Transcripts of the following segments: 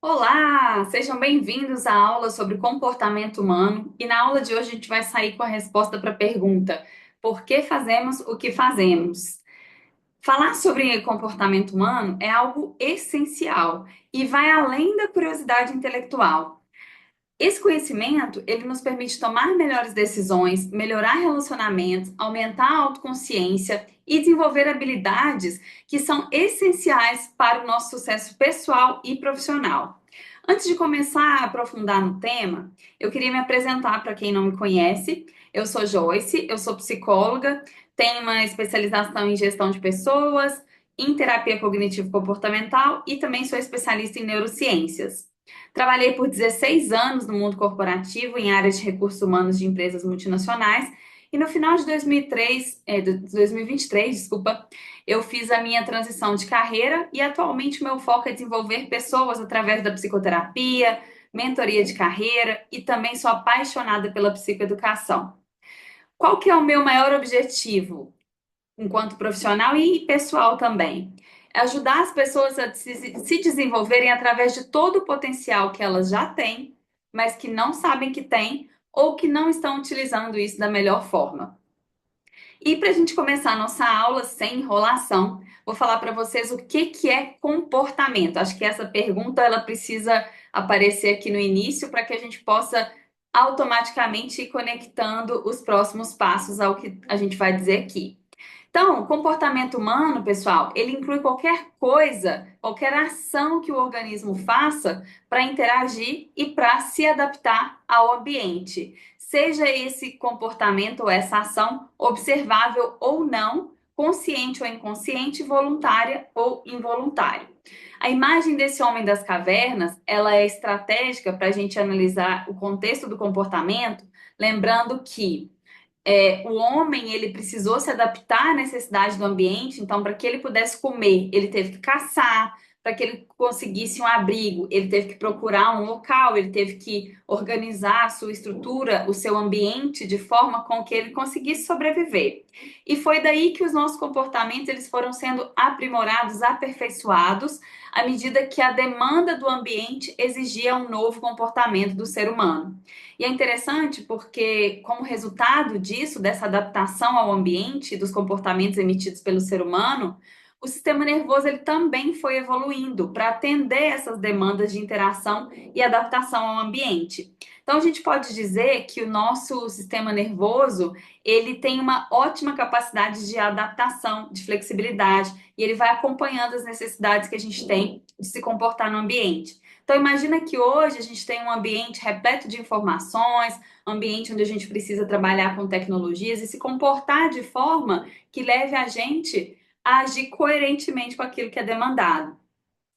Olá, sejam bem-vindos à aula sobre comportamento humano. E na aula de hoje a gente vai sair com a resposta para a pergunta: por que fazemos o que fazemos? Falar sobre comportamento humano é algo essencial e vai além da curiosidade intelectual. Esse conhecimento, ele nos permite tomar melhores decisões, melhorar relacionamentos, aumentar a autoconsciência e desenvolver habilidades que são essenciais para o nosso sucesso pessoal e profissional. Antes de começar a aprofundar no tema, eu queria me apresentar para quem não me conhece. Eu sou Joyce, eu sou psicóloga, tenho uma especialização em gestão de pessoas, em terapia cognitivo-comportamental e também sou especialista em neurociências. Trabalhei por 16 anos no mundo corporativo em áreas de recursos humanos de empresas multinacionais e no final de 2023, desculpa, eu fiz a minha transição de carreira e atualmente o meu foco é desenvolver pessoas através da psicoterapia, mentoria de carreira e também sou apaixonada pela psicoeducação. Qual que é o meu maior objetivo? Enquanto profissional e pessoal também. É ajudar as pessoas a se desenvolverem através de todo o potencial que elas já têm, mas que não sabem que têm ou que não estão utilizando isso da melhor forma. E para a gente começar a nossa aula sem enrolação, vou falar para vocês o que é comportamento. Acho que essa pergunta ela precisa aparecer aqui no início para que a gente possa automaticamente ir conectando os próximos passos ao que a gente vai dizer aqui. Então, o comportamento humano, pessoal, ele inclui qualquer coisa, qualquer ação que o organismo faça para interagir e para se adaptar ao ambiente. Seja esse comportamento ou essa ação observável ou não, consciente ou inconsciente, voluntária ou involuntária. A imagem desse homem das cavernas, ela é estratégica para a gente analisar o contexto do comportamento, lembrando que o homem ele precisou se adaptar à necessidade do ambiente, então para que ele pudesse comer, ele teve que caçar, para que ele conseguisse um abrigo, ele teve que procurar um local, ele teve que organizar a sua estrutura, o seu ambiente de forma com que ele conseguisse sobreviver. E foi daí que os nossos comportamentos eles foram sendo aprimorados, aperfeiçoados, à medida que a demanda do ambiente exigia um novo comportamento do ser humano. E é interessante porque, como resultado disso, dessa adaptação ao ambiente, dos comportamentos emitidos pelo ser humano, o sistema nervoso ele também foi evoluindo para atender essas demandas de interação e adaptação ao ambiente. Então, a gente pode dizer que o nosso sistema nervoso ele tem uma ótima capacidade de adaptação, de flexibilidade, e ele vai acompanhando as necessidades que a gente tem de se comportar no ambiente. Então, imagina que hoje a gente tem um ambiente repleto de informações, ambiente onde a gente precisa trabalhar com tecnologias e se comportar de forma que leve a gente a agir coerentemente com aquilo que é demandado.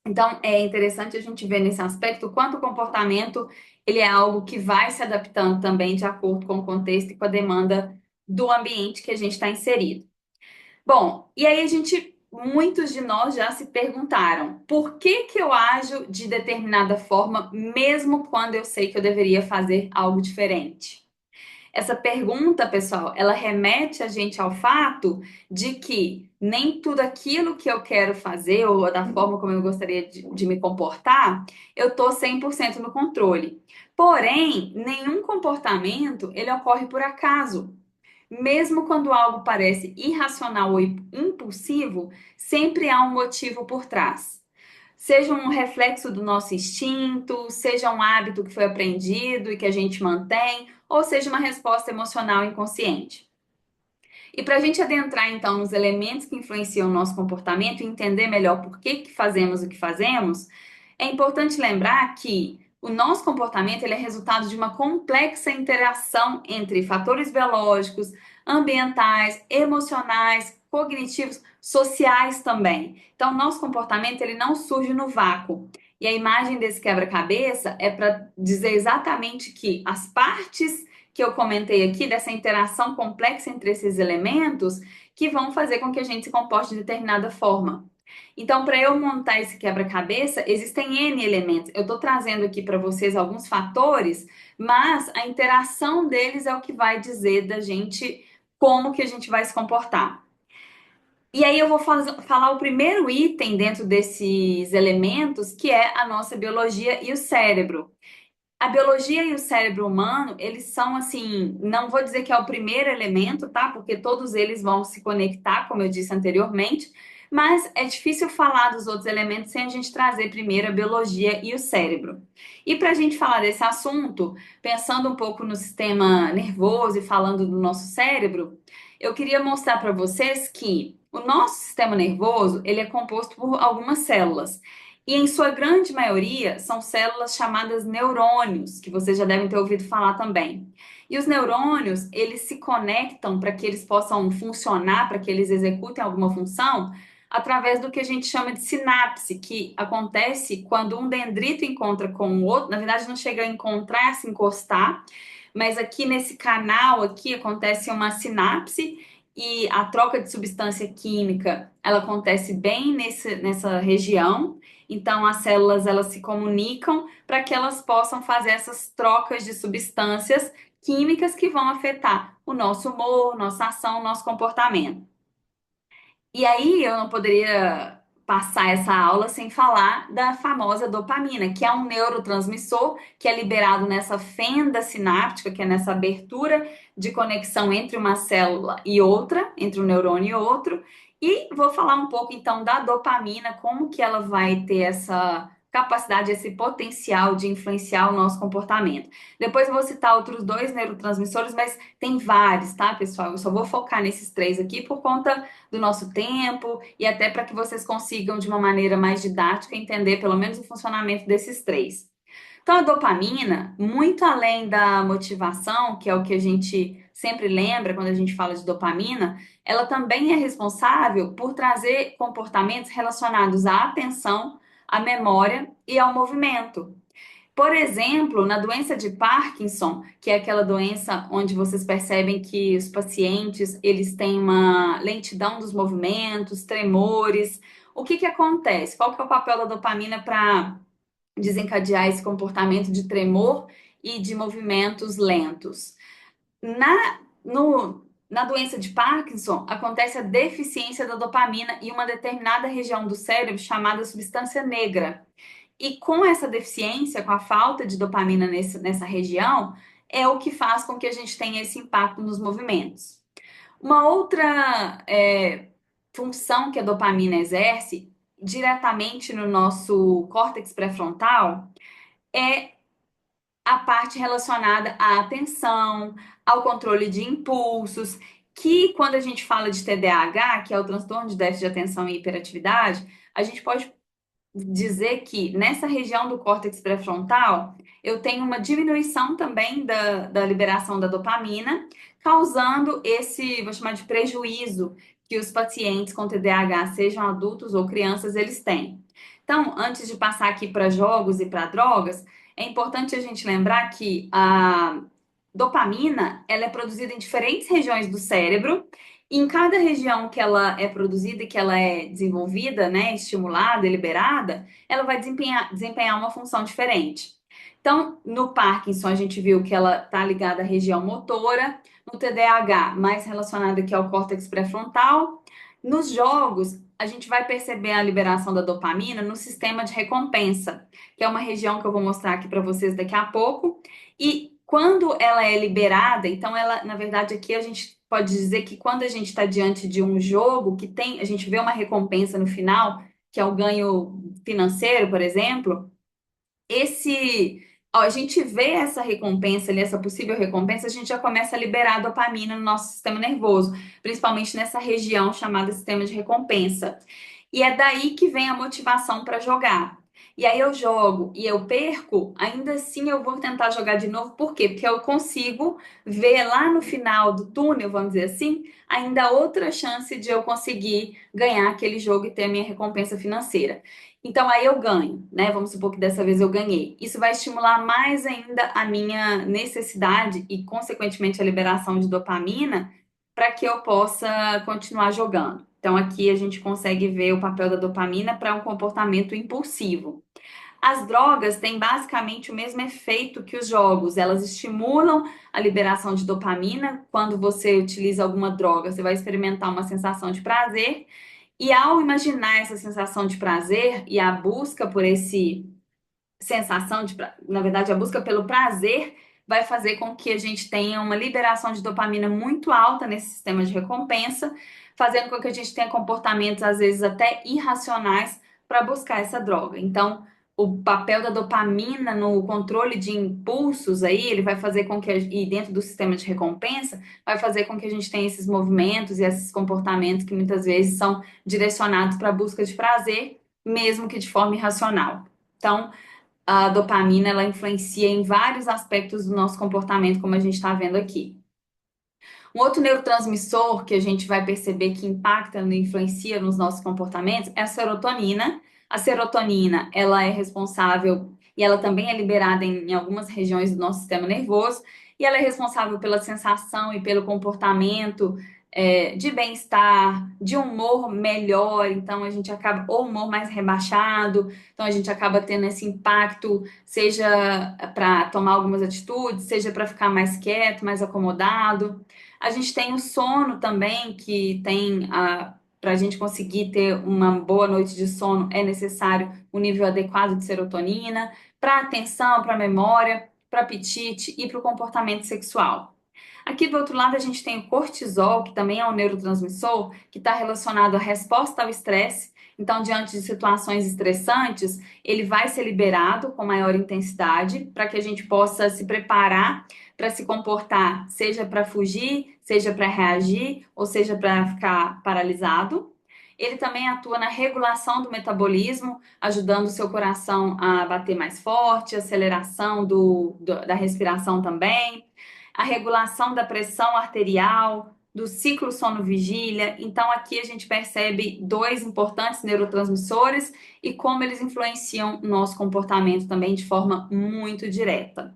Então, é interessante a gente ver nesse aspecto o quanto o comportamento ele é algo que vai se adaptando também de acordo com o contexto e com a demanda do ambiente que a gente está inserido. Bom, e aí muitos de nós já se perguntaram, por que que eu ajo de determinada forma, mesmo quando eu sei que eu deveria fazer algo diferente? Essa pergunta, pessoal, ela remete a gente ao fato de que nem tudo aquilo que eu quero fazer ou da forma como eu gostaria de me comportar, eu estou 100% no controle. Porém, nenhum comportamento ele ocorre por acaso. Mesmo quando algo parece irracional ou impulsivo, sempre há um motivo por trás. Seja um reflexo do nosso instinto, seja um hábito que foi aprendido e que a gente mantém, ou seja uma resposta emocional inconsciente. E para a gente adentrar então nos elementos que influenciam o nosso comportamento e entender melhor por que fazemos o que fazemos, é importante lembrar que o nosso comportamento ele é resultado de uma complexa interação entre fatores biológicos, ambientais, emocionais, cognitivos, sociais também. Então, o nosso comportamento ele não surge no vácuo. E a imagem desse quebra-cabeça é para dizer exatamente que as partes que eu comentei aqui, dessa interação complexa entre esses elementos, que vão fazer com que a gente se comporte de determinada forma. Então, para eu montar esse quebra-cabeça, existem N elementos. Eu estou trazendo aqui para vocês alguns fatores, mas a interação deles é o que vai dizer da gente como que a gente vai se comportar. E aí eu vou falar o primeiro item dentro desses elementos, que é a nossa biologia e o cérebro. A biologia e o cérebro humano, eles são assim, não vou dizer que é o primeiro elemento, tá? Porque todos eles vão se conectar, como eu disse anteriormente, mas é difícil falar dos outros elementos sem a gente trazer primeiro a biologia e o cérebro. E para a gente falar desse assunto, pensando um pouco no sistema nervoso e falando do nosso cérebro, eu queria mostrar para vocês que o nosso sistema nervoso, ele é composto por algumas células. E em sua grande maioria são células chamadas neurônios, que vocês já devem ter ouvido falar também. E os neurônios, eles se conectam para que eles possam funcionar, para que eles executem alguma função, através do que a gente chama de sinapse, que acontece quando um dendrito encontra com o outro. Na verdade, não chega a encontrar, a se encostar, mas aqui nesse canal aqui acontece uma sinapse e a troca de substância química, ela acontece bem nessa região. Então, as células elas se comunicam para que elas possam fazer essas trocas de substâncias químicas que vão afetar o nosso humor, nossa ação, nosso comportamento. E aí, eu não poderia passar essa aula sem falar da famosa dopamina, que é um neurotransmissor que é liberado nessa fenda sináptica, que é nessa abertura de conexão entre uma célula e outra, entre um neurônio e outro. E vou falar um pouco então da dopamina, como que ela vai ter essa capacidade, esse potencial de influenciar o nosso comportamento. Depois eu vou citar outros dois neurotransmissores, mas tem vários, tá, pessoal? Eu só vou focar nesses três aqui por conta do nosso tempo e até para que vocês consigam, de uma maneira mais didática, entender pelo menos o funcionamento desses três. Então, a dopamina, muito além da motivação, que é o que a gente sempre lembra quando a gente fala de dopamina, ela também é responsável por trazer comportamentos relacionados à atenção, à memória e ao movimento. Por exemplo, na doença de Parkinson, que é aquela doença onde vocês percebem que os pacientes, eles têm uma lentidão dos movimentos, tremores, o que que acontece? Qual que é o papel da dopamina para desencadear esse comportamento de tremor e de movimentos lentos? Na doença de Parkinson, acontece a deficiência da dopamina em uma determinada região do cérebro chamada substância negra. E com essa deficiência, com a falta de dopamina nessa região, é o que faz com que a gente tenha esse impacto nos movimentos. Uma outra função que a dopamina exerce diretamente no nosso córtex pré-frontal é a parte relacionada à atenção, ao controle de impulsos, que quando a gente fala de TDAH, que é o transtorno de déficit de atenção e hiperatividade, a gente pode dizer que nessa região do córtex pré-frontal eu tenho uma diminuição também da liberação da dopamina, causando esse, vou chamar de prejuízo que os pacientes com TDAH, sejam adultos ou crianças, eles têm. Então, antes de passar aqui para jogos e para drogas, é importante a gente lembrar que a dopamina, ela é produzida em diferentes regiões do cérebro, e em cada região que ela é produzida e que ela é desenvolvida, né, estimulada, liberada, ela vai desempenhar uma função diferente. Então, no Parkinson, a gente viu que ela está ligada à região motora, no TDAH, mais relacionada aqui ao córtex pré-frontal. Nos jogos, a gente vai perceber a liberação da dopamina no sistema de recompensa, que é uma região que eu vou mostrar aqui para vocês daqui a pouco. E quando ela é liberada, então ela, na verdade, aqui a gente pode dizer que quando a gente está diante de um jogo que tem, a gente vê uma recompensa no final, que é o ganho financeiro, por exemplo, a gente vê essa recompensa ali, essa possível recompensa, a gente já começa a liberar dopamina no nosso sistema nervoso, principalmente nessa região chamada sistema de recompensa. E é daí que vem a motivação para jogar. E aí eu jogo e eu perco, ainda assim eu vou tentar jogar de novo. Por quê? Porque eu consigo ver lá no final do túnel, vamos dizer assim, ainda outra chance de eu conseguir ganhar aquele jogo e ter a minha recompensa financeira. Então aí eu ganho, né? Vamos supor que dessa vez eu ganhei. Isso vai estimular mais ainda a minha necessidade e, consequentemente, a liberação de dopamina para que eu possa continuar jogando. Então aqui a gente consegue ver o papel da dopamina para um comportamento impulsivo. As drogas têm basicamente o mesmo efeito que os jogos. Elas estimulam a liberação de dopamina. Quando você utiliza alguma droga, você vai experimentar uma sensação de prazer. E ao imaginar essa sensação de prazer e a busca por esse sensação na verdade, a busca pelo prazer vai fazer com que a gente tenha uma liberação de dopamina muito alta nesse sistema de recompensa, fazendo com que a gente tenha comportamentos às vezes até irracionais para buscar essa droga. Então, o papel da dopamina no controle de impulsos aí, ele vai fazer com que, e dentro do sistema de recompensa, vai fazer com que a gente tenha esses movimentos e esses comportamentos que muitas vezes são direcionados para a busca de prazer, mesmo que de forma irracional. Então, a dopamina ela influencia em vários aspectos do nosso comportamento, como a gente está vendo aqui. Um outro neurotransmissor que a gente vai perceber que impacta e influencia nos nossos comportamentos é a serotonina. A serotonina, ela é responsável e ela também é liberada em algumas regiões do nosso sistema nervoso e ela é responsável pela sensação e pelo comportamento de bem-estar, de humor melhor, então a gente acaba, ou humor mais rebaixado, então a gente acaba tendo esse impacto, seja para tomar algumas atitudes, seja para ficar mais quieto, mais acomodado. A gente tem o sono também, que tem para a gente conseguir ter uma boa noite de sono, é necessário um nível adequado de serotonina, para atenção, para memória, para apetite e para o comportamento sexual. Aqui do outro lado a gente tem o cortisol, que também é um neurotransmissor, que está relacionado à resposta ao estresse. Então, diante de situações estressantes, ele vai ser liberado com maior intensidade para que a gente possa se preparar para se comportar, seja para fugir, seja para reagir, ou seja para ficar paralisado. Ele também atua na regulação do metabolismo, ajudando o seu coração a bater mais forte, aceleração da respiração também, a regulação da pressão arterial, do ciclo sono-vigília. Então, aqui a gente percebe dois importantes neurotransmissores e como eles influenciam o nosso comportamento também de forma muito direta.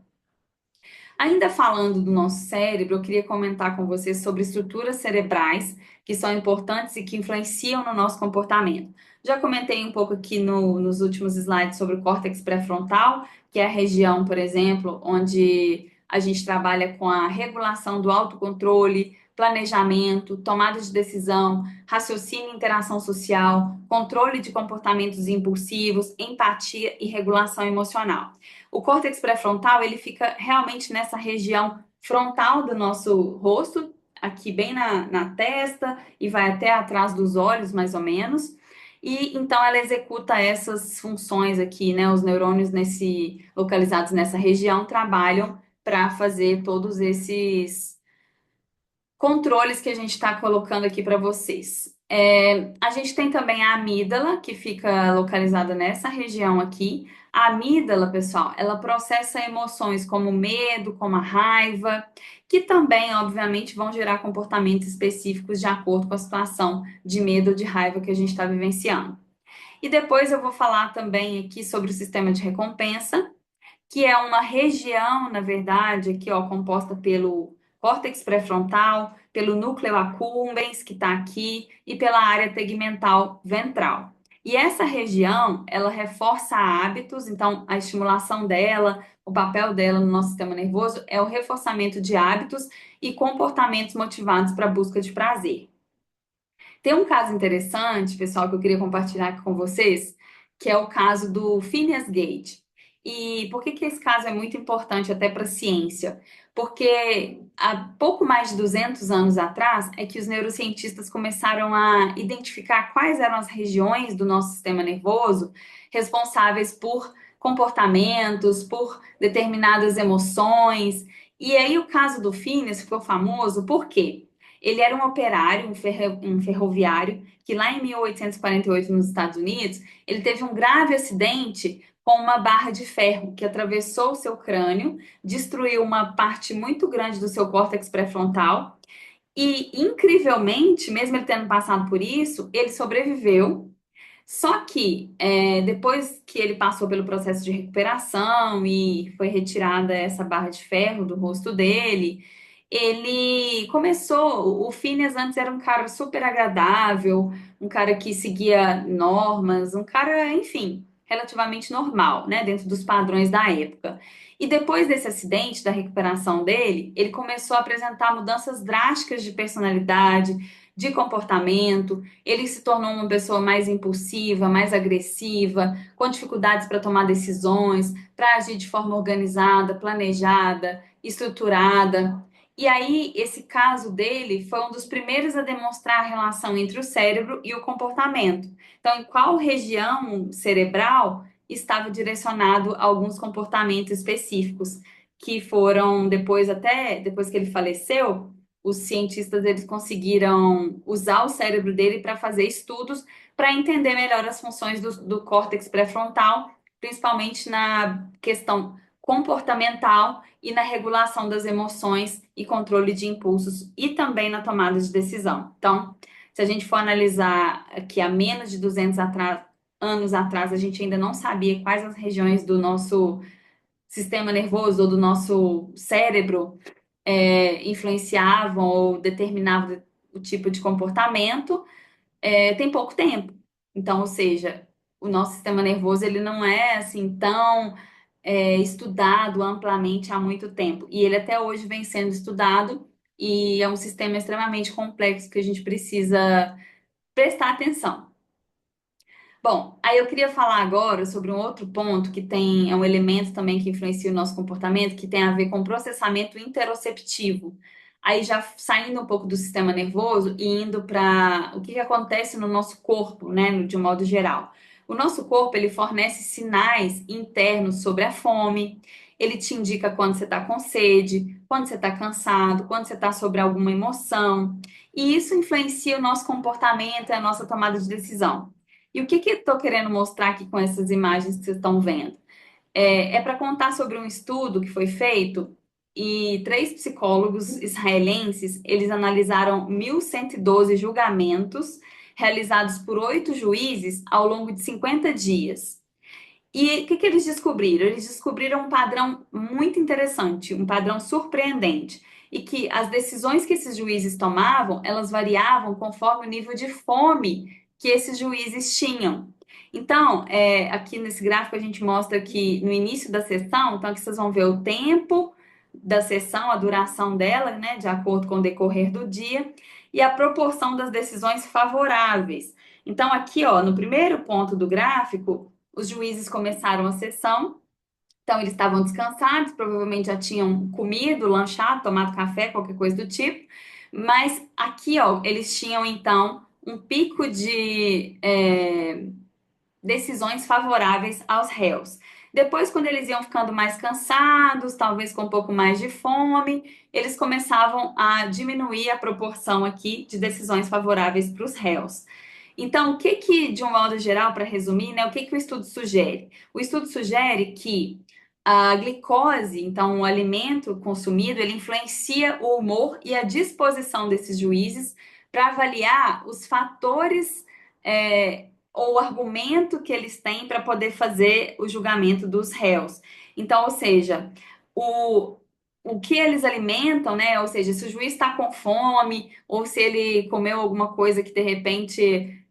Ainda falando do nosso cérebro, eu queria comentar com você sobre estruturas cerebrais que são importantes e que influenciam no nosso comportamento. Já comentei um pouco aqui nos últimos slides sobre o córtex pré-frontal, que é a região, por exemplo, onde a gente trabalha com a regulação do autocontrole, planejamento, tomada de decisão, raciocínio e interação social, controle de comportamentos impulsivos, empatia e regulação emocional. O córtex pré-frontal, ele fica realmente nessa região frontal do nosso rosto, aqui bem na testa e vai até atrás dos olhos, mais ou menos. E então ela executa essas funções aqui, né? Os neurônios localizados nessa região trabalham para fazer todos esses controles que a gente está colocando aqui para vocês. A gente tem também a amígdala, que fica localizada nessa região aqui. A amígdala, pessoal, ela processa emoções como medo, como a raiva, que também, obviamente, vão gerar comportamentos específicos de acordo com a situação de medo ou de raiva que a gente está vivenciando. E depois eu vou falar também aqui sobre o sistema de recompensa, que é uma região, na verdade, aqui, ó, composta pelo córtex pré-frontal, pelo núcleo accumbens, que está aqui, e pela área tegmental ventral. E essa região, ela reforça hábitos, então a estimulação dela, o papel dela no nosso sistema nervoso é o reforçamento de hábitos e comportamentos motivados para a busca de prazer. Tem um caso interessante, pessoal, que eu queria compartilhar aqui com vocês, que é o caso do Phineas Gage. E por que que esse caso é muito importante até para a ciência? Porque há pouco mais de 200 anos atrás é que os neurocientistas começaram a identificar quais eram as regiões do nosso sistema nervoso responsáveis por comportamentos, por determinadas emoções. E aí o caso do Phineas ficou famoso por quê? Ele era um operário, um ferroviário, que lá em 1848, nos Estados Unidos, ele teve um grave acidente com uma barra de ferro que atravessou o seu crânio, destruiu uma parte muito grande do seu córtex pré-frontal e, incrivelmente, mesmo ele tendo passado por isso, ele sobreviveu. Só que depois que ele passou pelo processo de recuperação e foi retirada essa barra de ferro do rosto dele, ele começou. O Phineas antes era um cara super agradável, um cara que seguia normas, um cara, enfim. relativamente normal, né, dentro dos padrões da época. E depois desse acidente, da recuperação dele, ele começou a apresentar mudanças drásticas de personalidade, de comportamento. Ele se tornou uma pessoa mais impulsiva, mais agressiva, com dificuldades para tomar decisões, para agir de forma organizada, planejada, estruturada. E aí, esse caso dele foi um dos primeiros a demonstrar a relação entre o cérebro e o comportamento. Então, em qual região cerebral estava direcionado a alguns comportamentos específicos, que foram depois, até depois que ele faleceu, os cientistas eles conseguiram usar o cérebro dele para fazer estudos para entender melhor as funções do córtex pré-frontal, principalmente na questão comportamental e na regulação das emoções e controle de impulsos e também na tomada de decisão. Então, se a gente for analisar que há menos de 200 anos atrás a gente ainda não sabia quais as regiões do nosso sistema nervoso ou do nosso cérebro influenciavam ou determinavam o tipo de comportamento, tem pouco tempo. Então, ou seja, o nosso sistema nervoso ele não é assim tão estudado amplamente há muito tempo. E ele até hoje vem sendo estudado e é um sistema extremamente complexo que a gente precisa prestar atenção. Bom, aí eu queria falar agora sobre um outro ponto que é um elemento também que influencia o nosso comportamento, que tem a ver com processamento interoceptivo. Aí já saindo um pouco do sistema nervoso e indo para o que que acontece no nosso corpo, né, de um modo geral. O nosso corpo, ele fornece sinais internos sobre a fome, ele te indica quando você está com sede, quando você está cansado, quando você está sobre alguma emoção, e isso influencia o nosso comportamento e a nossa tomada de decisão. E o que que eu estou querendo mostrar aqui com essas imagens que vocês estão vendo? É para contar sobre um estudo que foi feito e três psicólogos israelenses, eles analisaram 1.112 julgamentos realizados por 8 juízes ao longo de 50 dias. E o que que eles descobriram? Eles descobriram um padrão muito interessante, um padrão surpreendente, e que as decisões que esses juízes tomavam, elas variavam conforme o nível de fome que esses juízes tinham. Então, aqui nesse gráfico a gente mostra que no início da sessão, então aqui vocês vão ver o tempo da sessão, a duração dela, né, de acordo com o decorrer do dia, e a proporção das decisões favoráveis. Então, aqui, ó, no primeiro ponto do gráfico, os juízes começaram a sessão, então eles estavam descansados, provavelmente já tinham comido, lanchado, tomado café, qualquer coisa do tipo. Mas aqui, ó, eles tinham então um pico de decisões favoráveis aos réus. Depois, quando eles iam ficando mais cansados, talvez com um pouco mais de fome, eles começavam a diminuir a proporção aqui de decisões favoráveis para os réus. Então, o que que, de um modo geral, para resumir, né, o que que o estudo sugere? O estudo sugere que a glicose, então o alimento consumido, ele influencia o humor e a disposição desses juízes para avaliar os fatores ou o argumento que eles têm para poder fazer o julgamento dos réus. Então, ou seja, o, o que eles alimentam, né? Ou seja, se o juiz está com fome, ou se ele comeu alguma coisa que de repente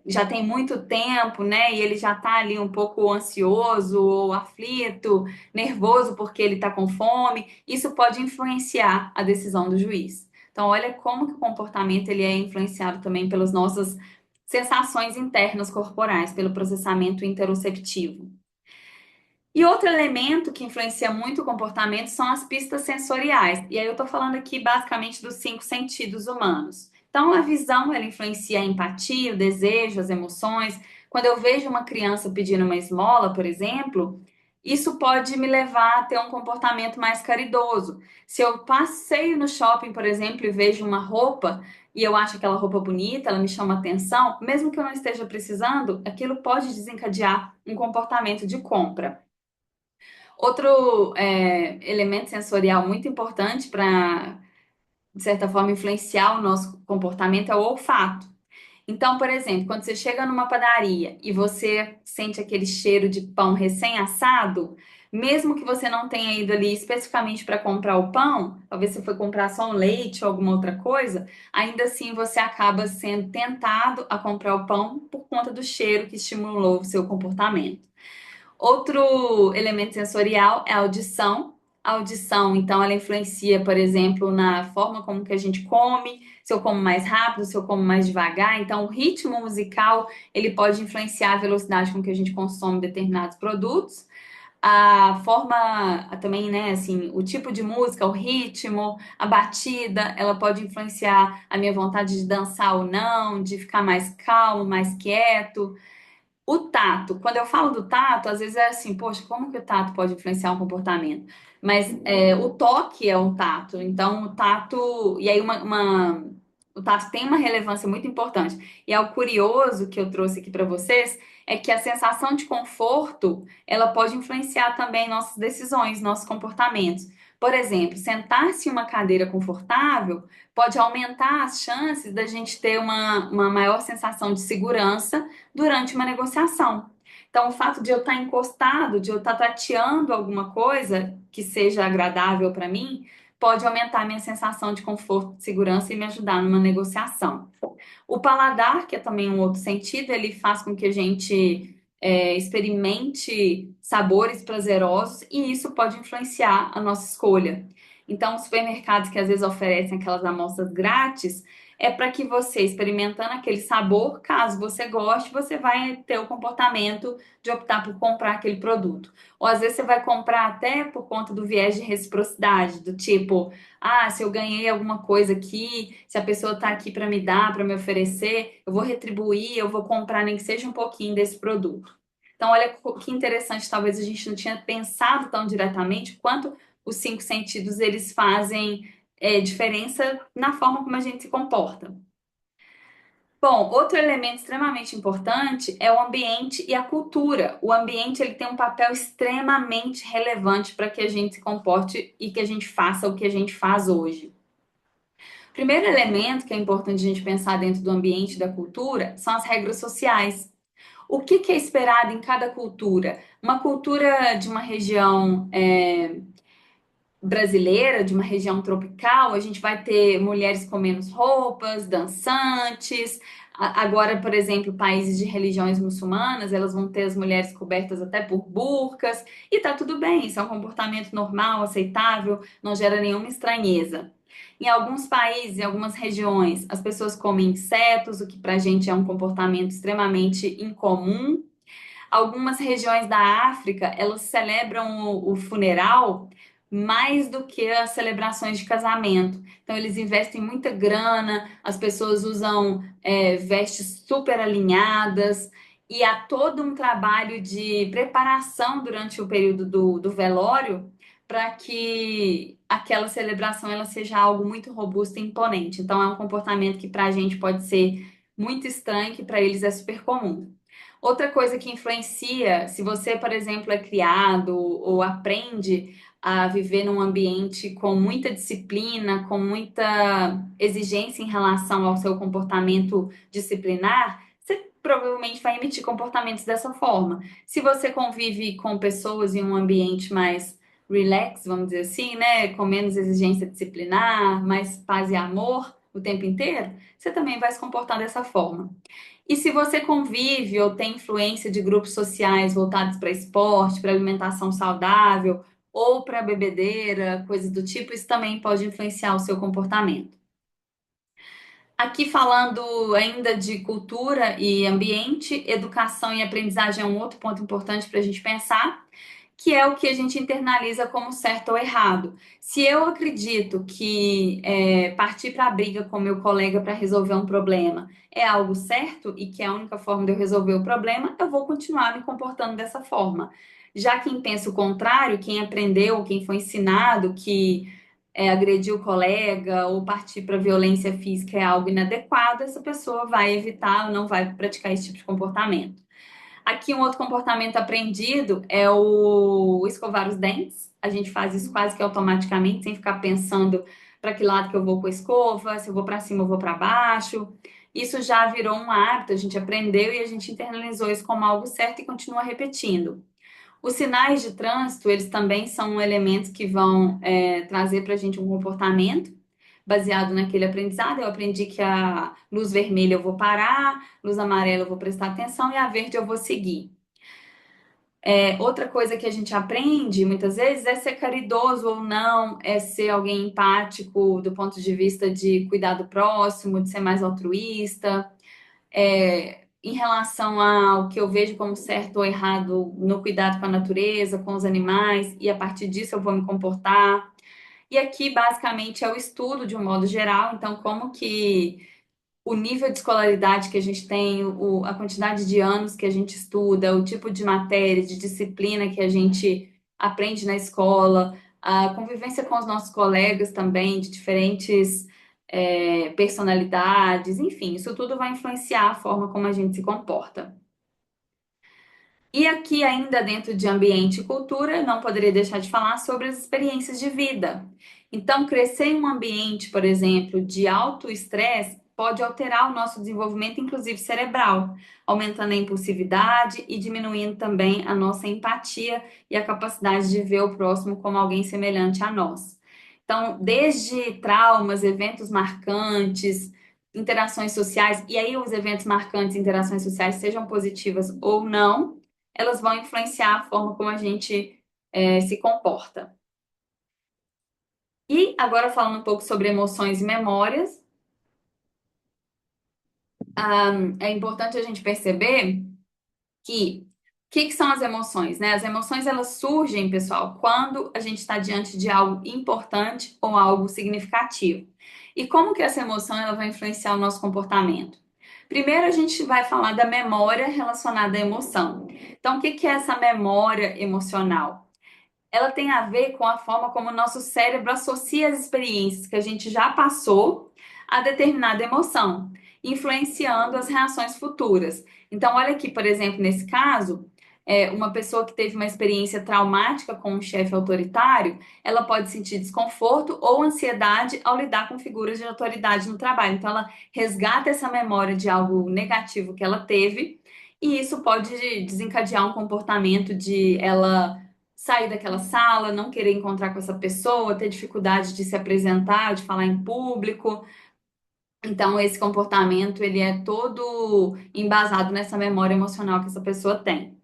já tem muito tempo, né? E ele já está ali um pouco ansioso ou aflito, nervoso porque ele está com fome, isso pode influenciar a decisão do juiz. Então, olha como que o comportamento ele é influenciado também pelas nossas sensações internas corporais, pelo processamento interoceptivo. E outro elemento que influencia muito o comportamento são as pistas sensoriais. E aí eu estou falando aqui basicamente dos 5 sentidos humanos. Então, a visão, ela influencia a empatia, o desejo, as emoções. Quando eu vejo uma criança pedindo uma esmola, por exemplo, isso pode me levar a ter um comportamento mais caridoso. Se eu passeio no shopping, por exemplo, e vejo uma roupa e eu acho aquela roupa bonita, ela me chama atenção, mesmo que eu não esteja precisando, aquilo pode desencadear um comportamento de compra. Outro elemento sensorial muito importante para, de certa forma, influenciar o nosso comportamento é o olfato. Então, por exemplo, quando você chega numa padaria e você sente aquele cheiro de pão recém-assado, mesmo que você não tenha ido ali especificamente para comprar o pão, talvez você foi comprar só um leite ou alguma outra coisa, ainda assim você acaba sendo tentado a comprar o pão por conta do cheiro que estimulou o seu comportamento. Outro elemento sensorial é a audição. A audição, então, ela influencia, por exemplo, na forma como que a gente come, se eu como mais rápido, se eu como mais devagar. Então, o ritmo musical, ele pode influenciar a velocidade com que a gente consome determinados produtos. A forma também, né, assim, o tipo de música, o ritmo, a batida, ela pode influenciar a minha vontade de dançar ou não, de ficar mais calmo, mais quieto. O tato, quando eu falo do tato, às vezes é assim, poxa, como que o tato pode influenciar um comportamento? Mas o toque é um tato, então o tato, e aí o tato tem uma relevância muito importante. E é o curioso que eu trouxe aqui para vocês, é que a sensação de conforto, ela pode influenciar também nossas decisões, nossos comportamentos. Por exemplo, sentar-se em uma cadeira confortável pode aumentar as chances da gente ter uma maior sensação de segurança durante uma negociação. Então, o fato de eu estar encostado, de eu estar tateando alguma coisa que seja agradável para mim, pode aumentar a minha sensação de conforto, de segurança e me ajudar numa negociação. O paladar, que é também um outro sentido, ele faz com que a gente experimente sabores prazerosos e isso pode influenciar a nossa escolha. Então, os supermercados que às vezes oferecem aquelas amostras grátis, é para que você, experimentando aquele sabor, caso você goste, você vai ter o comportamento de optar por comprar aquele produto. Ou às vezes você vai comprar até por conta do viés de reciprocidade, do tipo, ah, se eu ganhei alguma coisa aqui, se a pessoa está aqui para me dar, para me oferecer, eu vou retribuir, eu vou comprar nem que seja um pouquinho desse produto. Então, olha que interessante, talvez a gente não tinha pensado tão diretamente quanto os cinco sentidos eles fazem diferença na forma como a gente se comporta. Bom, outro elemento extremamente importante é o ambiente e a cultura. O ambiente ele tem um papel extremamente relevante para que a gente se comporte e que a gente faça o que a gente faz hoje. O primeiro elemento que é importante a gente pensar dentro do ambiente e da cultura são as regras sociais. O que é esperado em cada cultura? Uma cultura de uma região brasileira, de uma região tropical, a gente vai ter mulheres com menos roupas, dançantes. Agora, por exemplo, países de religiões muçulmanas, elas vão ter as mulheres cobertas até por burcas, e tá tudo bem, isso é um comportamento normal, aceitável, não gera nenhuma estranheza. Em alguns países, em algumas regiões, as pessoas comem insetos, o que pra gente é um comportamento extremamente incomum. Algumas regiões da África, elas celebram o funeral mais do que as celebrações de casamento. Então, eles investem muita grana, as pessoas usam vestes super alinhadas, e há todo um trabalho de preparação durante o período do velório para que aquela celebração ela seja algo muito robusto e imponente. Então, é um comportamento que para a gente pode ser muito estranho, que para eles é super comum. Outra coisa que influencia, se você, por exemplo, é criado ou aprende a viver num ambiente com muita disciplina, com muita exigência em relação ao seu comportamento disciplinar, você provavelmente vai emitir comportamentos dessa forma. Se você convive com pessoas em um ambiente mais relax, vamos dizer assim, né, com menos exigência disciplinar, mais paz e amor o tempo inteiro, você também vai se comportar dessa forma. E se você convive ou tem influência de grupos sociais voltados para esporte, para alimentação saudável ou para bebedeira, coisas do tipo, isso também pode influenciar o seu comportamento. Aqui falando ainda de cultura e ambiente, educação e aprendizagem é um outro ponto importante para a gente pensar, que é o que a gente internaliza como certo ou errado. Se eu acredito que partir para a briga com meu colega para resolver um problema é algo certo e que é a única forma de eu resolver o problema, eu vou continuar me comportando dessa forma. Já quem pensa o contrário, quem aprendeu, quem foi ensinado que agredir o colega ou partir para violência física é algo inadequado, essa pessoa vai evitar ou não vai praticar esse tipo de comportamento. Aqui um outro comportamento aprendido é o escovar os dentes. A gente faz isso quase que automaticamente, sem ficar pensando para que lado que eu vou com a escova, se eu vou para cima ou vou para baixo. isso já virou um hábito, a gente aprendeu e a gente internalizou isso como algo certo e continua repetindo. Os sinais de trânsito, eles também são elementos que vão trazer para a gente um comportamento baseado naquele aprendizado. Eu aprendi que a luz vermelha eu vou parar, luz amarela eu vou prestar atenção e a verde eu vou seguir. Outra coisa que a gente aprende muitas vezes é ser caridoso ou não, é ser alguém empático do ponto de vista de cuidar do próximo, de ser mais altruísta. Em relação ao que eu vejo como certo ou errado no cuidado com a natureza, com os animais, e a partir disso eu vou me comportar. E aqui, basicamente, é o estudo de um modo geral, então, como que o nível de escolaridade que a gente tem, a quantidade de anos que a gente estuda, o tipo de matéria, de disciplina que a gente aprende na escola, a convivência com os nossos colegas também, de diferentes personalidades, enfim, isso tudo vai influenciar a forma como a gente se comporta. E aqui, ainda dentro de ambiente e cultura, não poderia deixar de falar sobre as experiências de vida. Então, crescer em um ambiente, por exemplo, de alto estresse, pode alterar o nosso desenvolvimento, inclusive cerebral, aumentando a impulsividade e diminuindo também a nossa empatia e a capacidade de ver o próximo como alguém semelhante a nós. Então, desde traumas, eventos marcantes, interações sociais, e aí os eventos marcantes, interações sociais, sejam positivas ou não, elas vão influenciar a forma como a gente se comporta. E agora falando um pouco sobre emoções e memórias, é importante a gente perceber que o que são as emoções, né? As emoções elas surgem, pessoal, quando a gente está diante de algo importante ou algo significativo. E como que essa emoção ela vai influenciar o nosso comportamento? Primeiro a gente vai falar da memória relacionada à emoção. Então, o que é essa memória emocional? Ela tem a ver com a forma como o nosso cérebro associa as experiências que a gente já passou a determinada emoção, influenciando as reações futuras. Então, olha aqui, por exemplo, nesse caso, uma pessoa que teve uma experiência traumática com um chefe autoritário, ela pode sentir desconforto ou ansiedade ao lidar com figuras de autoridade no trabalho. Então, ela resgata essa memória de algo negativo que ela teve, e isso pode desencadear um comportamento de ela sair daquela sala, não querer encontrar com essa pessoa, ter dificuldade de se apresentar, de falar em público. Então, esse comportamento, ele é todo embasado nessa memória emocional que essa pessoa tem.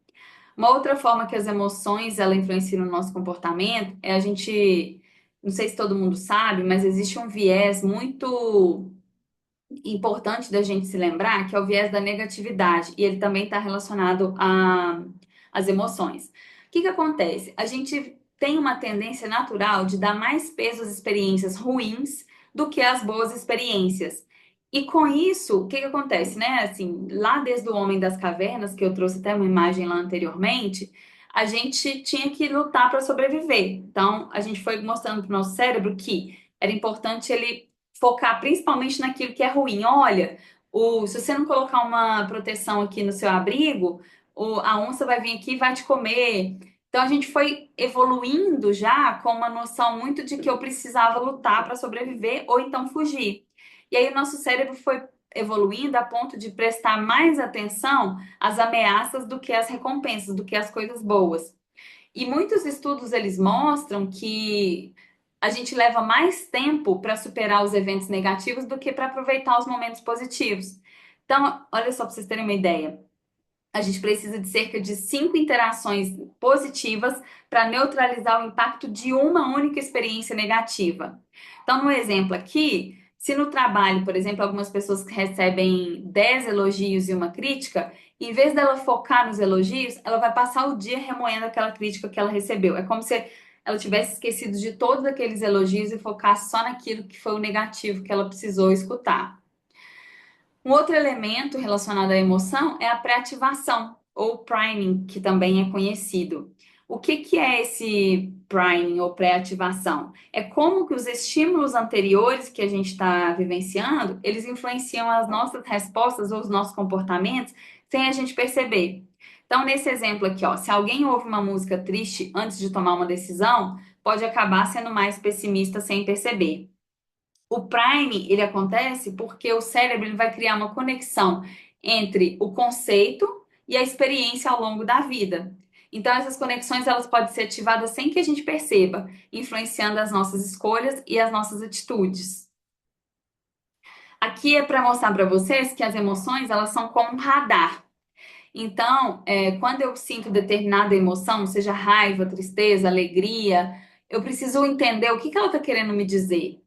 Uma outra forma que as emoções, ela influenciam no nosso comportamento é a gente, não sei se todo mundo sabe, mas existe um viés muito importante da gente se lembrar, que é o viés da negatividade, e ele também está relacionado às emoções. O que que acontece? A gente tem uma tendência natural de dar mais peso às experiências ruins do que às boas experiências. E com isso, o que que acontece, né? Assim, lá desde o Homem das Cavernas, que eu trouxe até uma imagem lá anteriormente, a gente tinha que lutar para sobreviver. Então, a gente foi mostrando para o nosso cérebro que era importante ele focar principalmente naquilo que é ruim. Olha, se você não colocar uma proteção aqui no seu abrigo, a onça vai vir aqui e vai te comer. Então a gente foi evoluindo já com uma noção muito de que eu precisava lutar para sobreviver ou então fugir. E aí o nosso cérebro foi evoluindo a ponto de prestar mais atenção às ameaças do que às recompensas, do que às coisas boas. E muitos estudos eles mostram que a gente leva mais tempo para superar os eventos negativos do que para aproveitar os momentos positivos. Então, olha só para vocês terem uma ideia. A gente precisa de cerca de 5 interações positivas para neutralizar o impacto de uma única experiência negativa. Então, no exemplo aqui, se no trabalho, por exemplo, algumas pessoas que recebem 10 elogios e uma crítica, em vez dela focar nos elogios, ela vai passar o dia remoendo aquela crítica que ela recebeu. É como se ela tivesse esquecido de todos aqueles elogios e focasse só naquilo que foi o negativo que ela precisou escutar. Um outro elemento relacionado à emoção é a pré-ativação, ou priming, que também é conhecido. O que é esse priming ou pré-ativação? É como que os estímulos anteriores que a gente está vivenciando, eles influenciam as nossas respostas ou os nossos comportamentos sem a gente perceber. Então, nesse exemplo aqui, ó, se alguém ouve uma música triste antes de tomar uma decisão, pode acabar sendo mais pessimista sem perceber. O Prime, ele acontece porque o cérebro ele vai criar uma conexão entre o conceito e a experiência ao longo da vida. Então, essas conexões elas podem ser ativadas sem que a gente perceba, influenciando as nossas escolhas e as nossas atitudes. Aqui é para mostrar para vocês que as emoções elas são como um radar. Então, quando eu sinto determinada emoção, seja raiva, tristeza, alegria, eu preciso entender o que que ela está querendo me dizer.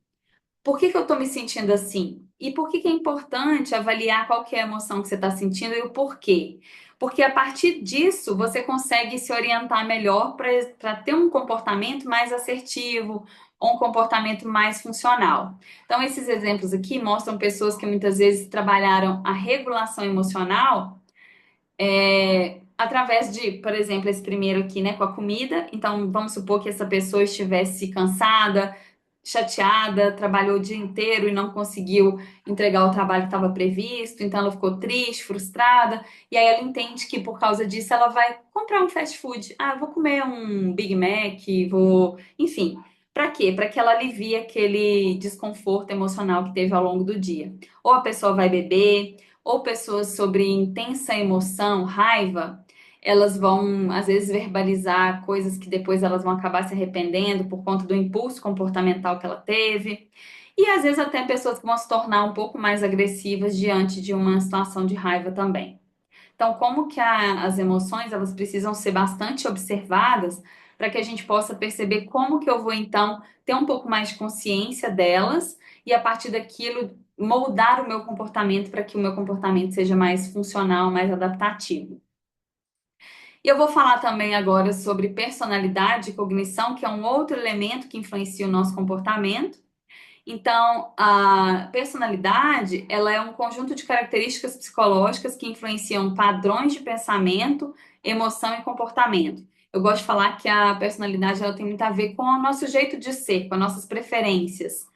Por que que eu estou me sentindo assim? E por que que é importante avaliar qual que é a emoção que você está sentindo e o porquê? Porque a partir disso você consegue se orientar melhor para ter um comportamento mais assertivo ou um comportamento mais funcional. Então, esses exemplos aqui mostram pessoas que muitas vezes trabalharam a regulação emocional através de, por exemplo, esse primeiro aqui, né, com a comida. Então, vamos supor que essa pessoa estivesse cansada, chateada, trabalhou o dia inteiro e não conseguiu entregar o trabalho que estava previsto, então ela ficou triste, frustrada, e aí ela entende que por causa disso ela vai comprar um fast food. Ah, vou comer um Big Mac, vou, enfim. Para quê? Para que ela alivie aquele desconforto emocional que teve ao longo do dia. Ou a pessoa vai beber, ou pessoas sobre intensa emoção, raiva, elas vão às vezes verbalizar coisas que depois elas vão acabar se arrependendo por conta do impulso comportamental que ela teve. E às vezes até pessoas que vão se tornar um pouco mais agressivas diante de uma situação de raiva também. Então, como que as emoções elas precisam ser bastante observadas para que a gente possa perceber como que eu vou então ter um pouco mais de consciência delas e a partir daquilo moldar o meu comportamento para que o meu comportamento seja mais funcional, mais adaptativo. E eu vou falar também agora sobre personalidade e cognição, que é um outro elemento que influencia o nosso comportamento. Então, a personalidade, ela é um conjunto de características psicológicas que influenciam padrões de pensamento, emoção e comportamento. Eu gosto de falar que a personalidade ela tem muito a ver com o nosso jeito de ser, com as nossas preferências.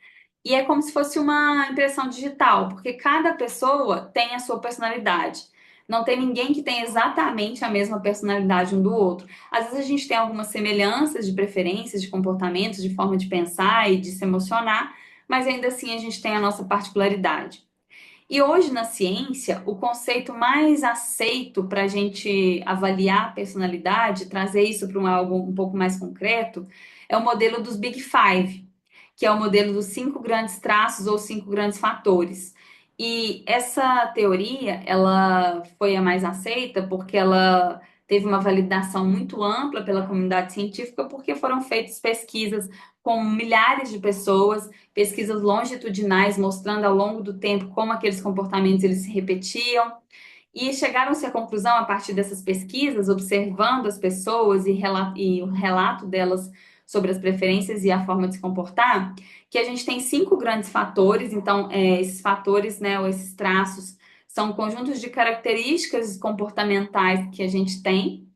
E é como se fosse uma impressão digital, porque cada pessoa tem a sua personalidade. Não tem ninguém que tenha exatamente a mesma personalidade um do outro. Às vezes a gente tem algumas semelhanças de preferências, de comportamentos, de forma de pensar e de se emocionar, mas ainda assim a gente tem a nossa particularidade. E hoje na ciência, o conceito mais aceito para a gente avaliar a personalidade, trazer isso para algo um pouco mais concreto, é o modelo dos Big Five, que é o modelo dos cinco grandes traços ou cinco grandes fatores. E essa teoria, ela foi a mais aceita porque ela teve uma validação muito ampla pela comunidade científica, porque foram feitas pesquisas com milhares de pessoas, pesquisas longitudinais mostrando ao longo do tempo como aqueles comportamentos eles se repetiam. E chegaram-se à conclusão, a partir dessas pesquisas, observando as pessoas e o relato delas sobre as preferências e a forma de se comportar, que a gente tem cinco grandes fatores. Então, esses fatores, né, ou esses traços, são conjuntos de características comportamentais que a gente tem,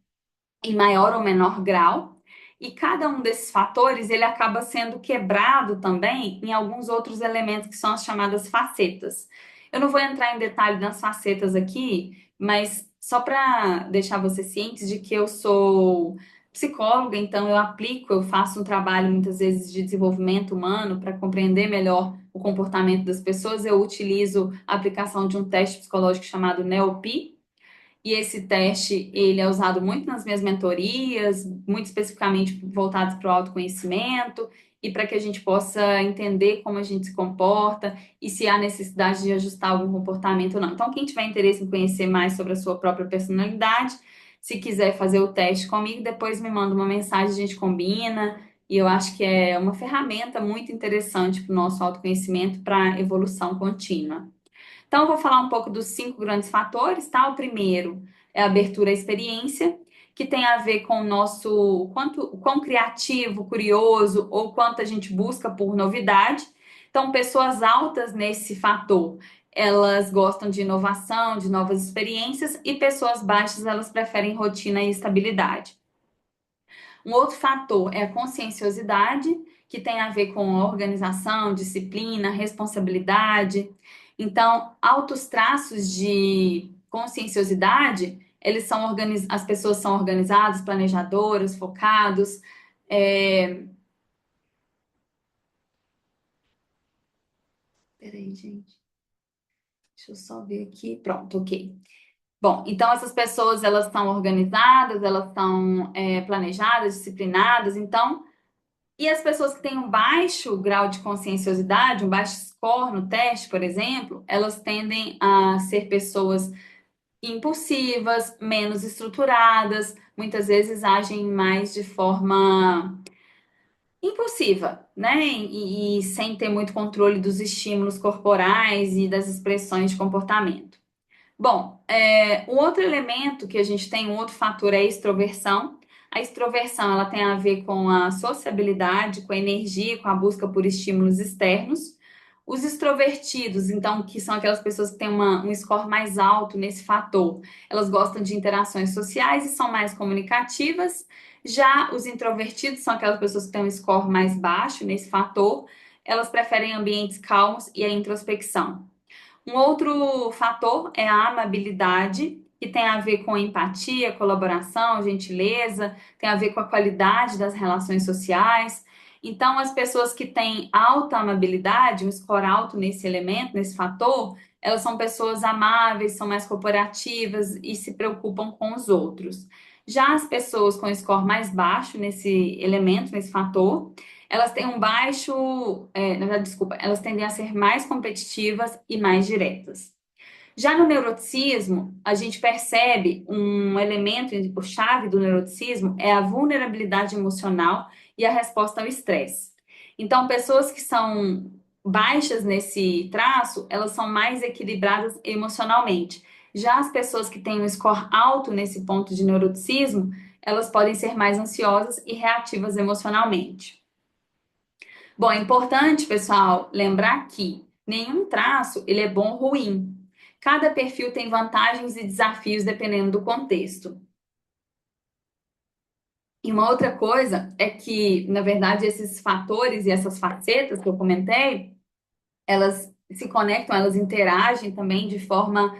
em maior ou menor grau, e cada um desses fatores ele acaba sendo quebrado também em alguns outros elementos que são as chamadas facetas. Eu não vou entrar em detalhe nas facetas aqui, mas só para deixar você ciente de que eu sou psicóloga, então eu aplico, eu faço um trabalho muitas vezes de desenvolvimento humano para compreender melhor o comportamento das pessoas. Eu utilizo a aplicação de um teste psicológico chamado NEOP, e esse teste, ele é usado muito nas minhas mentorias, muito especificamente voltados para o autoconhecimento e para que a gente possa entender como a gente se comporta e se há necessidade de ajustar algum comportamento ou não. Então, quem tiver interesse em conhecer mais sobre a sua própria personalidade, se quiser fazer o teste comigo, depois me manda uma mensagem, a gente combina. E eu acho que é uma ferramenta muito interessante para o nosso autoconhecimento, para evolução contínua. Então, eu vou falar um pouco dos cinco grandes fatores, tá? O primeiro é a abertura à experiência, que tem a ver com o nosso o quão criativo, curioso ou quanto a gente busca por novidade. Então, pessoas altas nesse fator, elas gostam de inovação, de novas experiências, e pessoas baixas, elas preferem rotina e estabilidade. Um outro fator é a conscienciosidade, que tem a ver com organização, disciplina, responsabilidade. Então, altos traços de conscienciosidade, as pessoas são organizadas, planejadoras, focados, é, Peraí, gente. Deixa eu só ver aqui. Pronto, ok. Bom, então essas pessoas elas são organizadas, elas são planejadas, disciplinadas, então, e as pessoas que têm um baixo grau de conscienciosidade, um baixo score no teste, por exemplo, elas tendem a ser pessoas impulsivas, menos estruturadas, muitas vezes agem mais de forma impulsiva, né? E sem ter muito controle dos estímulos corporais e das expressões de comportamento. Bom, o outro elemento que a gente tem, um outro fator é a extroversão. A extroversão, ela tem a ver com a sociabilidade, com a energia, com a busca por estímulos externos. Os extrovertidos, então, que são aquelas pessoas que têm um score mais alto nesse fator, elas gostam de interações sociais e são mais comunicativas. Já os introvertidos são aquelas pessoas que têm um score mais baixo nesse fator, elas preferem ambientes calmos e a introspecção. Um outro fator é a amabilidade, que tem a ver com empatia, colaboração, gentileza, tem a ver com a qualidade das relações sociais. Então, as pessoas que têm alta amabilidade, um score alto nesse elemento, nesse fator, elas são pessoas amáveis, são mais corporativas e se preocupam com os outros. Já as pessoas com score mais baixo nesse elemento, nesse fator, elas têm um baixo, na verdade, desculpa, elas tendem a ser mais competitivas e mais diretas. Já no neuroticismo, a gente percebe um elemento, o chave do neuroticismo é a vulnerabilidade emocional e a resposta ao estresse. Então, pessoas que são baixas nesse traço, elas são mais equilibradas emocionalmente. Já as pessoas que têm um score alto nesse ponto de neuroticismo, elas podem ser mais ansiosas e reativas emocionalmente. Bom, é importante, pessoal, lembrar que nenhum traço ele é bom ou ruim. Cada perfil tem vantagens e desafios dependendo do contexto. E uma outra coisa é que, na verdade, esses fatores e essas facetas que eu comentei, elas se conectam, elas interagem também de forma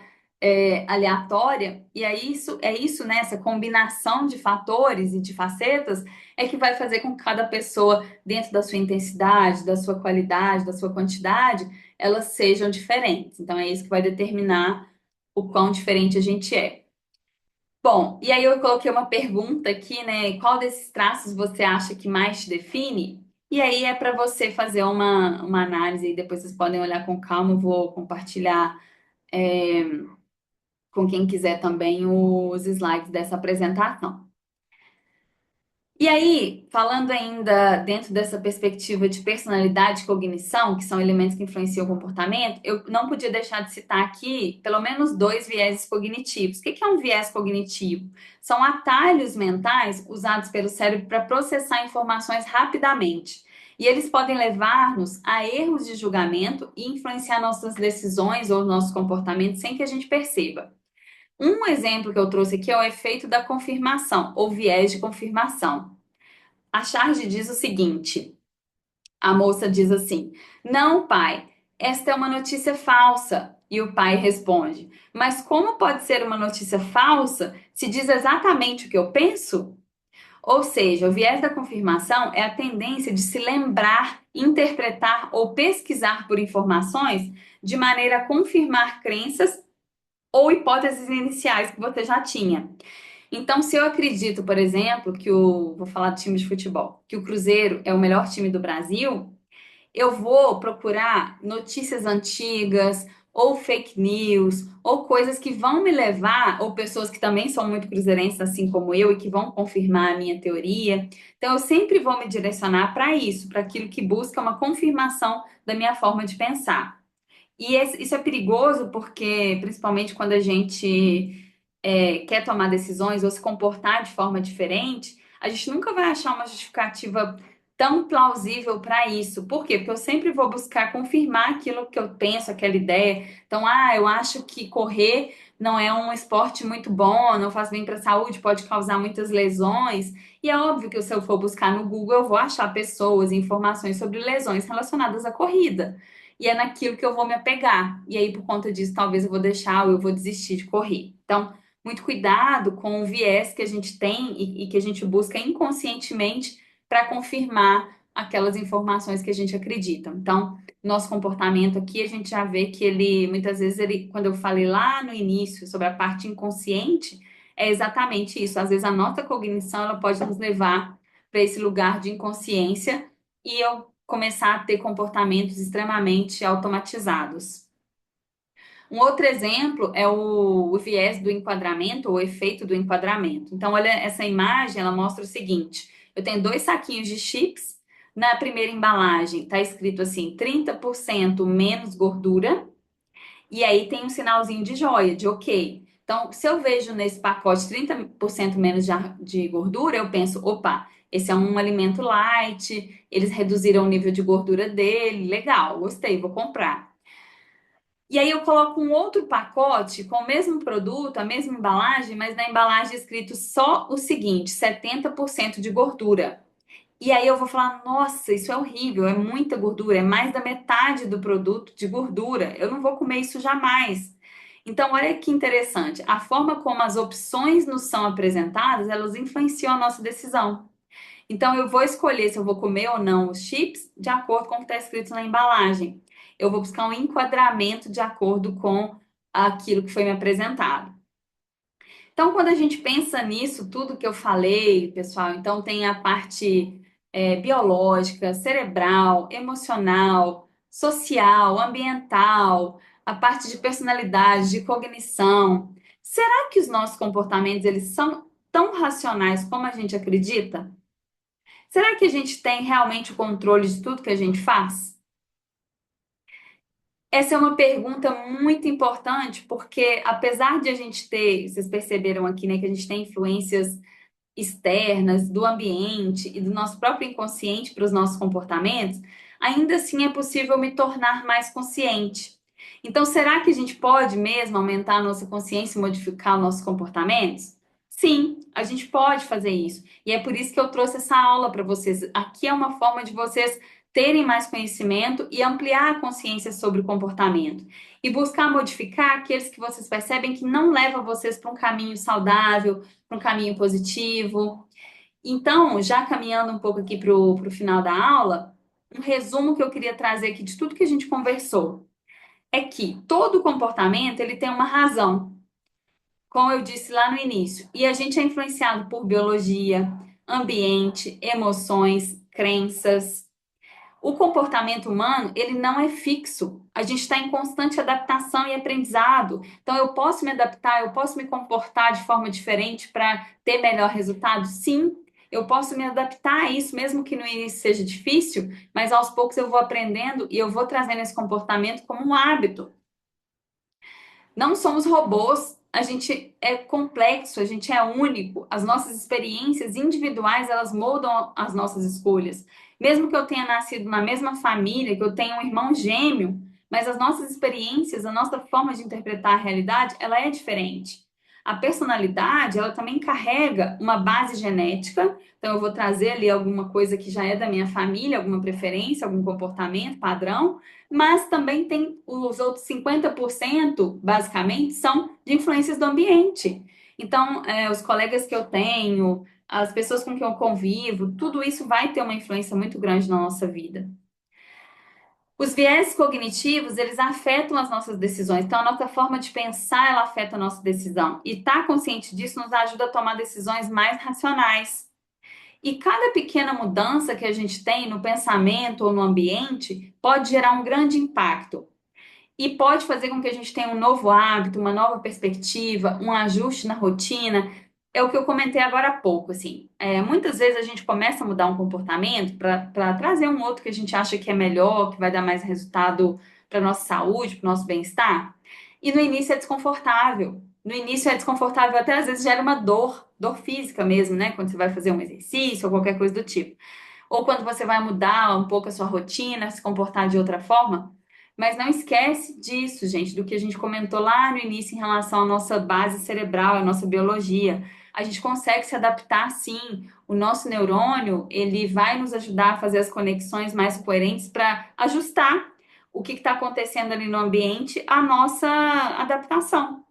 aleatória, e é isso, né? Essa combinação de fatores e de facetas é que vai fazer com que cada pessoa, dentro da sua intensidade, da sua qualidade, da sua quantidade, elas sejam diferentes. Então, é isso que vai determinar o quão diferente a gente é. Bom, e aí eu coloquei uma pergunta aqui, né? Qual desses traços você acha que mais te define? E aí é para você fazer uma análise e depois vocês podem olhar com calma. Eu vou compartilhar com quem quiser também os slides dessa apresentação. E aí, falando ainda dentro dessa perspectiva de personalidade e cognição, que são elementos que influenciam o comportamento, eu não podia deixar de citar aqui pelo menos dois vieses cognitivos. O que é um viés cognitivo? São atalhos mentais usados pelo cérebro para processar informações rapidamente. E eles podem levar-nos a erros de julgamento e influenciar nossas decisões ou nossos comportamentos sem que a gente perceba. Um exemplo que eu trouxe aqui é o efeito da confirmação, ou viés de confirmação. A charge diz o seguinte: a moça diz assim: Não, pai, esta é uma notícia falsa. E o pai responde: Mas como pode ser uma notícia falsa se diz exatamente o que eu penso? Ou seja, o viés da confirmação é a tendência de se lembrar, interpretar ou pesquisar por informações de maneira a confirmar crenças ou hipóteses iniciais que você já tinha. Então, se eu acredito, por exemplo, vou falar do time de futebol, que o Cruzeiro é o melhor time do Brasil, eu vou procurar notícias antigas, ou fake news, ou coisas que vão me levar, ou pessoas que também são muito cruzeirenses, assim como eu, e que vão confirmar a minha teoria. Então, eu sempre vou me direcionar para isso, para aquilo que busca uma confirmação da minha forma de pensar. E isso é perigoso porque, principalmente quando a gente quer tomar decisões ou se comportar de forma diferente, a gente nunca vai achar uma justificativa tão plausível para isso. Por quê? Porque eu sempre vou buscar confirmar aquilo que eu penso, aquela ideia. Então, eu acho que correr não é um esporte muito bom, não faz bem para a saúde, pode causar muitas lesões. E é óbvio que se eu for buscar no Google, eu vou achar pessoas e informações sobre lesões relacionadas à corrida. E é naquilo que eu vou me apegar. E aí, por conta disso, talvez eu vou deixar ou eu vou desistir de correr. Então, muito cuidado com o viés que a gente tem e que a gente busca inconscientemente para confirmar aquelas informações que a gente acredita. Então, nosso comportamento aqui, a gente já vê que ele, muitas vezes, ele, quando eu falei lá no início sobre a parte inconsciente, é exatamente isso. Às vezes, a nossa cognição, ela pode nos levar para esse lugar de inconsciência e eu começar a ter comportamentos extremamente automatizados. Um outro exemplo é o viés do enquadramento, ou o efeito do enquadramento. Então, olha, essa imagem, ela mostra o seguinte: eu tenho dois saquinhos de chips. Na primeira embalagem está escrito assim, 30% menos gordura, e aí tem um sinalzinho de joia, de ok. Então, se eu vejo nesse pacote 30% menos de gordura, eu penso, opa, esse é um alimento light, eles reduziram o nível de gordura dele, legal, gostei, vou comprar. E aí eu coloco um outro pacote com o mesmo produto, a mesma embalagem, mas na embalagem é escrito só o seguinte: 70% de gordura. E aí eu vou falar, nossa, isso é horrível, é muita gordura, é mais da metade do produto de gordura. Eu não vou comer isso jamais. Então, olha que interessante, a forma como as opções nos são apresentadas, elas influenciam a nossa decisão. Então, eu vou escolher se eu vou comer ou não os chips de acordo com o que está escrito na embalagem. Eu vou buscar um enquadramento de acordo com aquilo que foi me apresentado. Então, quando a gente pensa nisso, tudo que eu falei, pessoal, então tem a parte biológica, cerebral, emocional, social, ambiental, a parte de personalidade, de cognição. Será que os nossos comportamentos eles são tão racionais como a gente acredita? Será que a gente tem realmente o controle de tudo que a gente faz? Essa é uma pergunta muito importante, porque apesar de a gente ter, vocês perceberam aqui, né, que a gente tem influências externas do ambiente e do nosso próprio inconsciente para os nossos comportamentos, ainda assim é possível me tornar mais consciente. Então, será que a gente pode mesmo aumentar a nossa consciência e modificar os nossos comportamentos? Sim, a gente pode fazer isso. E é por isso que eu trouxe essa aula para vocês. Aqui é uma forma de vocês terem mais conhecimento e ampliar a consciência sobre o comportamento. E buscar modificar aqueles que vocês percebem que não levam vocês para um caminho saudável, para um caminho positivo. Então, já caminhando um pouco aqui para o final da aula, um resumo que eu queria trazer aqui de tudo que a gente conversou é que todo comportamento ele tem uma razão, como eu disse lá no início, e a gente é influenciado por biologia, ambiente, emoções, crenças. O comportamento humano, ele não é fixo. A gente está em constante adaptação e aprendizado. Então, eu posso me adaptar, eu posso me comportar de forma diferente para ter melhor resultado? Sim, eu posso me adaptar a isso, mesmo que no início seja difícil, mas aos poucos eu vou aprendendo e eu vou trazendo esse comportamento como um hábito. Não somos robôs, a gente é complexo, a gente é único. As nossas experiências individuais, elas moldam as nossas escolhas. Mesmo que eu tenha nascido na mesma família, que eu tenha um irmão gêmeo, mas as nossas experiências, a nossa forma de interpretar a realidade, ela é diferente. A personalidade, ela também carrega uma base genética, então eu vou trazer ali alguma coisa que já é da minha família, alguma preferência, algum comportamento, padrão, mas também tem os outros 50%, basicamente, são de influências do ambiente. Então, os colegas que eu tenho, as pessoas com quem eu convivo, tudo isso vai ter uma influência muito grande na nossa vida. Os viés cognitivos, eles afetam as nossas decisões. Então, a nossa forma de pensar, ela afeta a nossa decisão. E estar consciente disso nos ajuda a tomar decisões mais racionais. E cada pequena mudança que a gente tem no pensamento ou no ambiente pode gerar um grande impacto. E pode fazer com que a gente tenha um novo hábito, uma nova perspectiva, um ajuste na rotina. É o que eu comentei agora há pouco, assim. Muitas vezes a gente começa a mudar um comportamento para trazer um outro que a gente acha que é melhor, que vai dar mais resultado para nossa saúde, para o nosso bem-estar. E no início é desconfortável. No início é desconfortável, até às vezes gera uma dor física mesmo, né? Quando você vai fazer um exercício ou qualquer coisa do tipo. Ou quando você vai mudar um pouco a sua rotina, se comportar de outra forma. Mas não esquece disso, gente, do que a gente comentou lá no início em relação à nossa base cerebral, à nossa biologia. A gente consegue se adaptar, sim. O nosso neurônio, ele vai nos ajudar a fazer as conexões mais coerentes para ajustar o que está acontecendo ali no ambiente à nossa adaptação.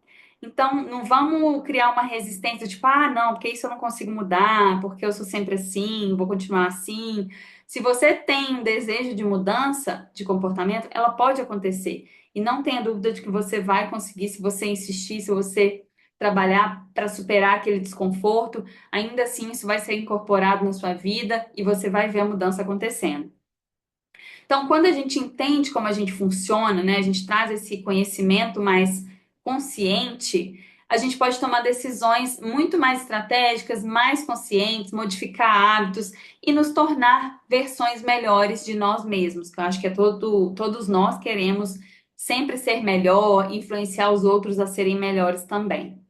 Então, não vamos criar uma resistência, tipo, ah, não, porque isso eu não consigo mudar, porque eu sou sempre assim, vou continuar assim. Se você tem um desejo de mudança de comportamento, ela pode acontecer. E não tenha dúvida de que você vai conseguir se você insistir, se você trabalhar para superar aquele desconforto, ainda assim isso vai ser incorporado na sua vida e você vai ver a mudança acontecendo. Então, quando a gente entende como a gente funciona, né, a gente traz esse conhecimento mais consciente, a gente pode tomar decisões muito mais estratégicas, mais conscientes, modificar hábitos e nos tornar versões melhores de nós mesmos, que eu acho que todos nós queremos sempre ser melhor, influenciar os outros a serem melhores também.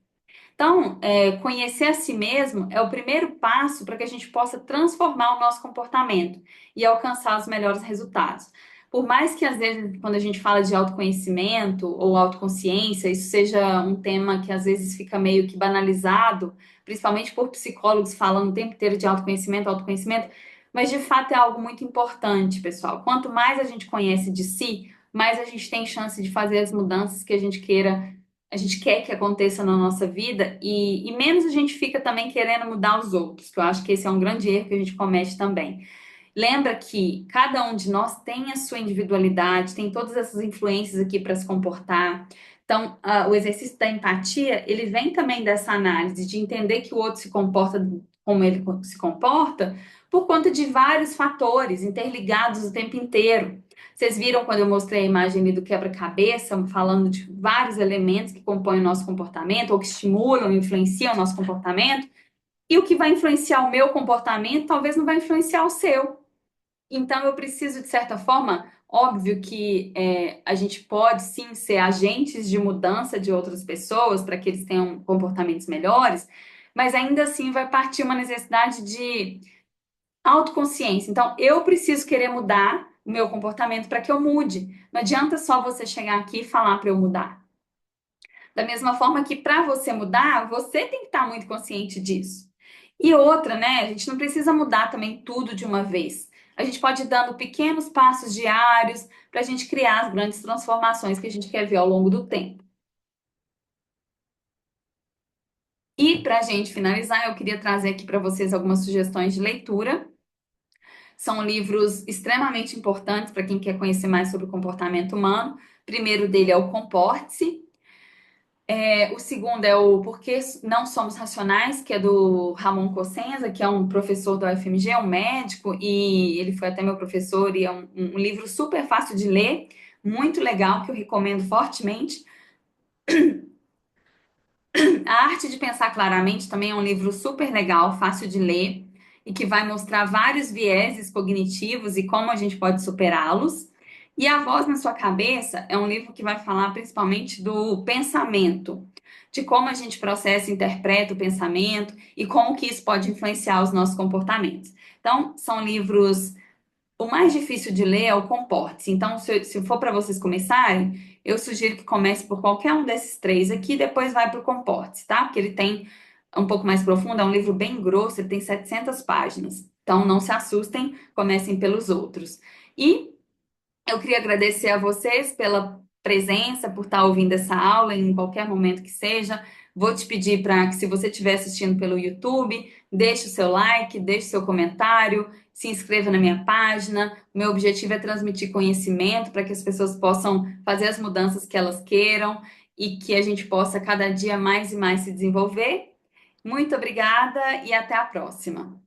Então, conhecer a si mesmo é o primeiro passo para que a gente possa transformar o nosso comportamento e alcançar os melhores resultados. Por mais que, às vezes, quando a gente fala de autoconhecimento ou autoconsciência, isso seja um tema que às vezes fica meio que banalizado, principalmente por psicólogos falando o tempo inteiro de autoconhecimento, autoconhecimento, mas de fato é algo muito importante, pessoal. Quanto mais a gente conhece de si, mais a gente tem chance de fazer as mudanças que a gente quer que aconteça na nossa vida e menos a gente fica também querendo mudar os outros, que eu acho que esse é um grande erro que a gente comete também. Lembra que cada um de nós tem a sua individualidade, tem todas essas influências aqui para se comportar. Então, o exercício da empatia, ele vem também dessa análise de entender que o outro se comporta como ele se comporta por conta de vários fatores interligados o tempo inteiro. Vocês viram quando eu mostrei a imagem ali do quebra-cabeça, falando de vários elementos que compõem o nosso comportamento, ou que estimulam, influenciam o nosso comportamento, e o que vai influenciar o meu comportamento talvez não vai influenciar o seu. Então, eu preciso, de certa forma, óbvio que a gente pode sim ser agentes de mudança de outras pessoas para que eles tenham comportamentos melhores, mas ainda assim vai partir uma necessidade de autoconsciência. Então, eu preciso querer mudar o meu comportamento para que eu mude. Não adianta só você chegar aqui e falar para eu mudar. Da mesma forma que para você mudar, você tem que estar muito consciente disso. E outra, né? A gente não precisa mudar também tudo de uma vez. A gente pode ir dando pequenos passos diários para a gente criar as grandes transformações que a gente quer ver ao longo do tempo. E para a gente finalizar, eu queria trazer aqui para vocês algumas sugestões de leitura. São livros extremamente importantes para quem quer conhecer mais sobre o comportamento humano. O primeiro dele é o Comporte-se. O segundo é o Por que Não Somos Racionais, que é do Ramon Cossenza, que é um professor da UFMG, é um médico, e ele foi até meu professor, e é um livro super fácil de ler, muito legal, que eu recomendo fortemente. A Arte de Pensar Claramente também é um livro super legal, fácil de ler e que vai mostrar vários vieses cognitivos e como a gente pode superá-los. E A Voz na Sua Cabeça é um livro que vai falar principalmente do pensamento, de como a gente processa e interpreta o pensamento e como que isso pode influenciar os nossos comportamentos. Então, são livros o mais difícil de ler é o Comporte-se. Então, se for para vocês começarem, eu sugiro que comece por qualquer um desses três aqui, depois vai para o Comporte-se, tá? Porque ele tem um pouco mais profundo, é um livro bem grosso, ele tem 700 páginas. Então, não se assustem, comecem pelos outros. E eu queria agradecer a vocês pela presença, por estar ouvindo essa aula em qualquer momento que seja. Vou te pedir para que, se você estiver assistindo pelo YouTube, deixe o seu like, deixe o seu comentário, se inscreva na minha página. O meu objetivo é transmitir conhecimento para que as pessoas possam fazer as mudanças que elas queiram e que a gente possa cada dia mais e mais se desenvolver. Muito obrigada e até a próxima.